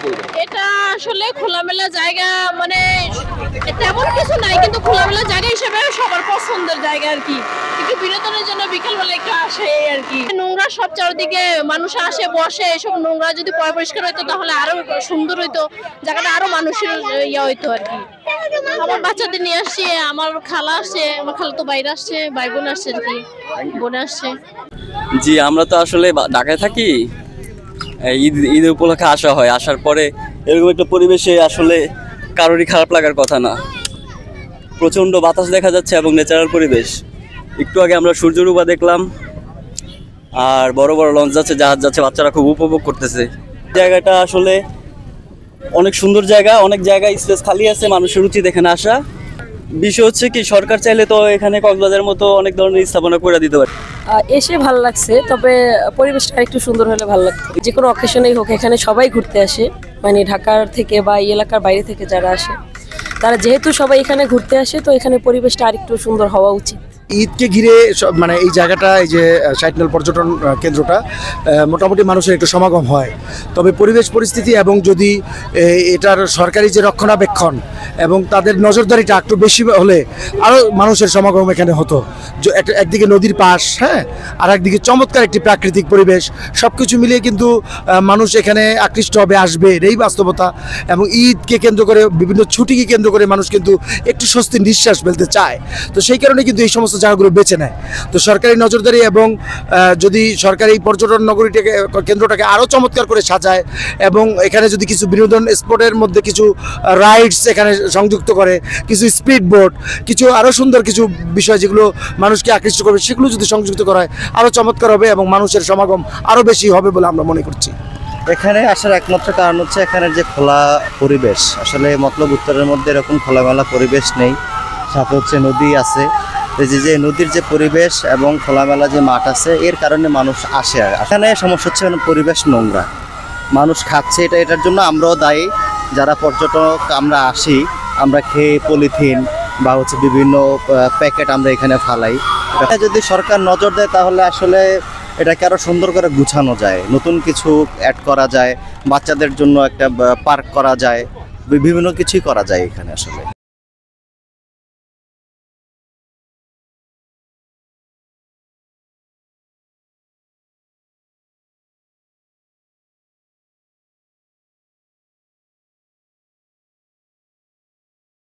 বলবেন? এটা আসলে খোলামেলা জায়গা, মানে তেমন কিছু নাই, কিন্তু খোলামেলা জায়গা হিসেবে সবার পছন্দের জায়গা আর কি। একটু বিনোদনের জন্য বিকালবেলা একটু আসে আর কি। নোংরা সব চারদিকে মানুষ আসে বসে, এসব নোংরা যদি পরিষ্কার হইতো তাহলে আরো সুন্দর হইতো, জায়গাটা আরো মানুষের ইয়া হইতো আর কি। আমার বাচ্চাদের নিয়ে আসছে, আমার খালা আসছে, আমার খালা তো বাইরে আসছে, ভাই বোন আসছে আর কি, বোন আসছে। জি, আমরা তো আসলে ঢাকায় থাকি। ঈদ উপলক্ষে আসা হয়, আসার পরে এরকম একটা পরিবেশে আসলে কারোরই খারাপ লাগার কথা না। প্রচণ্ড বাতাস দেখা যাচ্ছে এবং ন্যাচারাল পরিবেশ। একটু আগে আমরা সূর্যরূপা দেখলাম, আর বড় বড় লঞ্চ যাচ্ছে, জাহাজ যাচ্ছে, বাচ্চারা খুব উপভোগ করতেছে। জায়গাটা আসলে অনেক সুন্দর জায়গা, অনেক জায়গায় স্পেস খালি আছে, মানুষের উচিত এখানে আসা। বিষয় হচ্ছে কি, সরকার চাইলে তো এখানে কক্সবাজারের মতো অনেক ধরনের স্থাপনা করে দিতে পারে। এসে ভালো লাগছে, তবে পরিবেশটা একটু সুন্দর হলে ভালো লাগতো। যে কোনো অকেশনেই হোক, এখানে সবাই ঘুরতে আসে, মানে ঢাকার থেকে বা এই এলাকার বাইরে থেকে যারা আসে, তারা যেহেতু সবাই এখানে ঘুরতে আসে, তো এখানে পরিবেশটা আরেকটু সুন্দর হওয়া উচিত। ঈদকে ঘিরে মানে এই জায়গাটা, এই যে সাইটনাল পর্যটন কেন্দ্রটা, মোটামুটি মানুষের একটু সমাগম হয়। তবে পরিবেশ পরিস্থিতি এবং যদি এটার সরকারি যে রক্ষণাবেক্ষণ এবং তাদের নজরদারিটা একটু বেশি হলে আরও মানুষের সমাগম এখানে হতো। একদিকে নদীর পাশ, হ্যাঁ, আর একদিকে চমৎকার একটি প্রাকৃতিক পরিবেশ, সব কিছু মিলিয়ে কিন্তু মানুষ এখানে আকৃষ্ট হবে, আসবে, এই বাস্তবতা। এবং ঈদকে কেন্দ্র করে, বিভিন্ন ছুটিকে কেন্দ্র করে মানুষ কিন্তু একটু স্বস্তির নিঃশ্বাস ফেলতে চায়। তো সেই কারণে কিন্তু এই সমস্ত জায়গাগুলো বেছে নেয়। তো সরকারি নজরদারি এবং যদি সরকারি পর্যটন নগরীটাকে, কেন্দ্রটাকে আরও চমৎকার করে সাজায় এবং এখানে যদি কিছু বিনোদন স্পটের মধ্যে কিছু রাইডস এখানে সংযুক্ত করে, কিছু স্পিড বোট, কিছু আরও সুন্দর কিছু বিষয় যেগুলো মানুষকে আকৃষ্ট করবে, সেগুলো যদি সংযুক্ত করা হয় আরও চমৎকার হবে এবং মানুষের সমাগম আরও বেশি হবে বলে আমরা মনে করছি। এখানে আসার একমাত্র কারণ হচ্ছে এখানের যে খোলা পরিবেশ। আসলে মতলব উত্তরের মধ্যে এরকম খোলামেলা পরিবেশ নেই, সাথে হচ্ছে নদী আছে। যে নদীর যে পরিবেশ এবং খোলামেলা যে মাঠ আছে, এর কারণে মানুষ আসে। এখানে সমস্যা হচ্ছে পরিবেশ নোংরা, মানুষ খাচ্ছে, এটার জন্য আমরাও দায়ী। যারা পর্যটক আমরা আসি, আমরা খেয়ে পলিথিন বা হচ্ছে বিভিন্ন প্যাকেট আমরা এখানে ফালাই। এটা যদি সরকার নজর দেয় তাহলে আসলে এটাকে আরও সুন্দর করে গুছানো যায়, নতুন কিছু অ্যাড করা যায়, বাচ্চাদের জন্য একটা পার্ক করা যায়, বিভিন্ন কিছুই করা যায় এখানে আসলে।